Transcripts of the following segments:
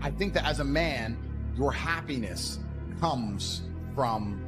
I think that as a man, your happiness comes from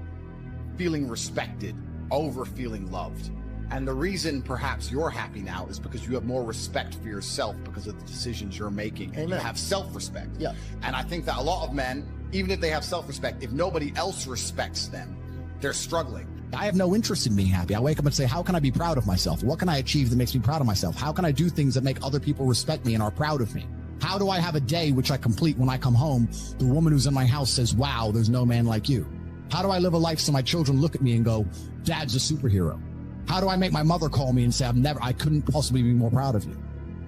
feeling respected over feeling loved. And the reason perhaps you're happy now is because you have more respect for yourself because of the decisions you're making. And you have self-respect. Yeah. And I think that a lot of men, even if they have self-respect, if nobody else respects them, they're struggling. I have no interest in being happy. I wake up and say, how can I be proud of myself? What can I achieve that makes me proud of myself? How can I do things that make other people respect me and are proud of me? How do I have a day which I complete when I come home? The woman who's in my house says, wow, there's no man like you. How do I live a life so my children look at me and go, Dad's a superhero? How do I make my mother call me and say, I couldn't possibly be more proud of you?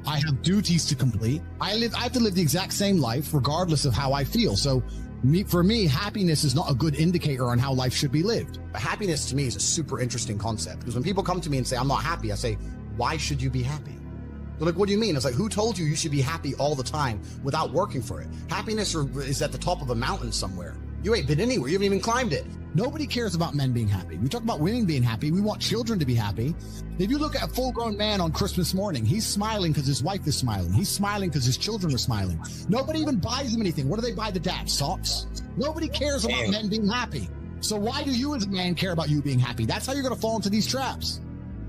I have duties to complete. I have to live the exact same life regardless of how I feel. So for me, happiness is not a good indicator on how life should be lived. But happiness to me is a super interesting concept, because when people come to me and say, I'm not happy, I say, why should you be happy? They're like, what do you mean? It's like, who told you should be happy all the time without working for it? Happiness is at the top of a mountain somewhere. You ain't been anywhere. You haven't even climbed it. Nobody cares about men being happy. We talk about women being happy. We want children to be happy. If you look at a full-grown man on Christmas morning, he's smiling because his wife is smiling. He's smiling because his children are smiling. Nobody even buys him anything. What do they buy the dad? Socks? Nobody cares about men being happy. So why do you as a man care about you being happy? That's how you're going to fall into these traps.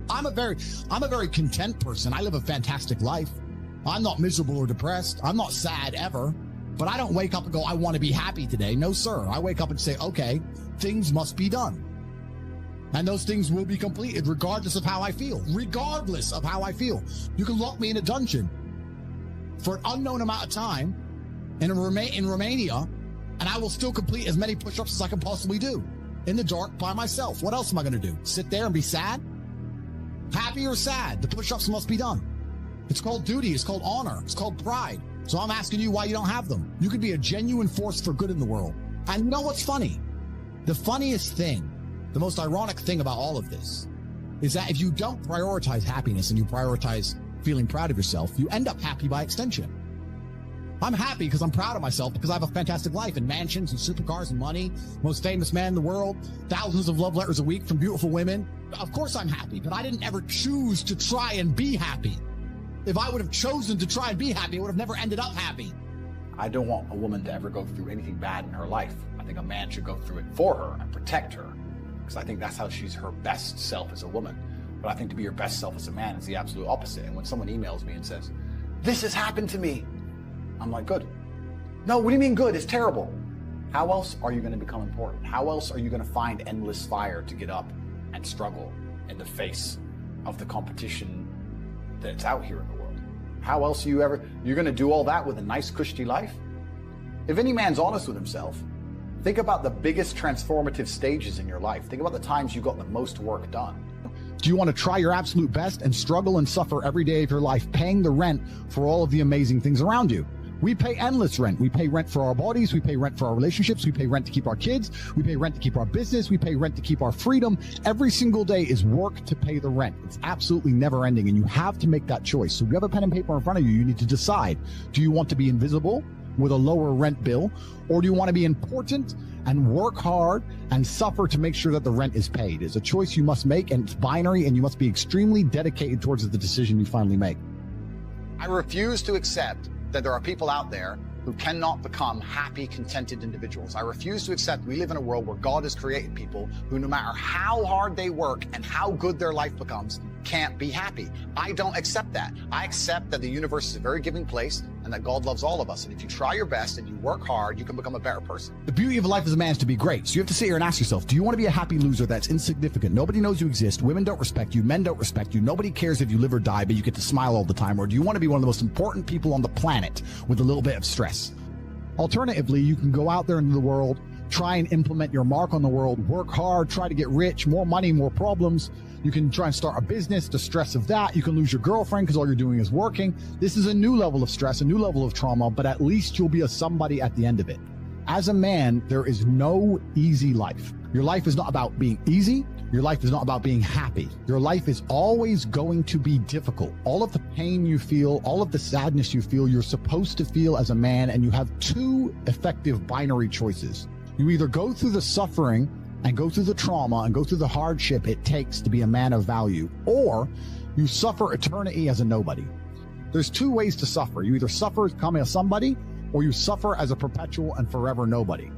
I'm a very content person. I live a fantastic life. I'm not miserable or depressed. I'm not sad ever. But I don't wake up and go, I want to be happy today. No, sir. I wake up and say, okay, things must be done. And those things will be completed regardless of how I feel. Regardless of how I feel. You can lock me in a dungeon for an unknown amount of time in Romania, and I will still complete as many push-ups as I can possibly do in the dark by myself. What else am I going to do? Sit there and be sad? Happy or sad? The push-ups must be done. It's called duty. It's called honor. It's called pride. So I'm asking you why you don't have them. You could be a genuine force for good in the world. And you know what's funny? The funniest thing, the most ironic thing about all of this is that if you don't prioritize happiness and you prioritize feeling proud of yourself, you end up happy by extension. I'm happy because I'm proud of myself because I have a fantastic life and mansions and supercars and money, most famous man in the world, thousands of love letters a week from beautiful women. Of course I'm happy, but I didn't ever choose to try and be happy. If I would have chosen to try and be happy, I would have never ended up happy. I don't want a woman to ever go through anything bad in her life. I think a man should go through it for her and protect her, because I think that's how she's her best self as a woman. But I think to be your best self as a man is the absolute opposite. And when someone emails me and says, this has happened to me, I'm like, good. No, what do you mean good? It's terrible. How else are you going to become important? How else are you going to find endless fire to get up and struggle in the face of the competition that's out here in the world? How else are you're going to do all that with a nice cushy life? If any man's honest with himself, think about the biggest transformative stages in your life. Think about the times you got the most work done. Do you want to try your absolute best and struggle and suffer every day of your life paying the rent for all of the amazing things around you? We pay endless rent. We pay rent for our bodies. We pay rent for our relationships. We pay rent to keep our kids. We pay rent to keep our business. We pay rent to keep our freedom. Every single day is work to pay the rent. It's absolutely never ending, and you have to make that choice. So if you have a pen and paper in front of you, you need to decide, do you want to be invisible with a lower rent bill, or do you want to be important and work hard and suffer to make sure that the rent is paid? It's a choice you must make, and it's binary, and you must be extremely dedicated towards the decision you finally make. I refuse to accept that there are people out there who cannot become happy, contented individuals. I refuse to accept we live in a world where God has created people who, no matter how hard they work and how good their life becomes, can't be happy. I don't accept that. I accept that the universe is a very giving place and that God loves all of us. And if you try your best and you work hard, you can become a better person. The beauty of life as a man is to be great. So you have to sit here and ask yourself, do you want to be a happy loser that's insignificant? Nobody knows you exist. Women don't respect you. Men don't respect you. Nobody cares if you live or die, but you get to smile all the time. Or do you want to be one of the most important people on the planet with a little bit of stress? Alternatively, you can go out there into the world, try and implement your mark on the world, work hard, try to get rich, more money, more problems. You can try and start a business, the stress of that. You can lose your girlfriend because all you're doing is working. This is a new level of stress, a new level of trauma, but at least you'll be a somebody at the end of it. As a man, there is no easy life. Your life is not about being easy. Your life is not about being happy. Your life is always going to be difficult. All of the pain you feel, all of the sadness you feel, you're supposed to feel as a man, and you have two effective binary choices. You either go through the suffering and go through the trauma and go through the hardship it takes to be a man of value, or you suffer eternity as a nobody. There's two ways to suffer. You either suffer becoming a somebody, or you suffer as a perpetual and forever nobody.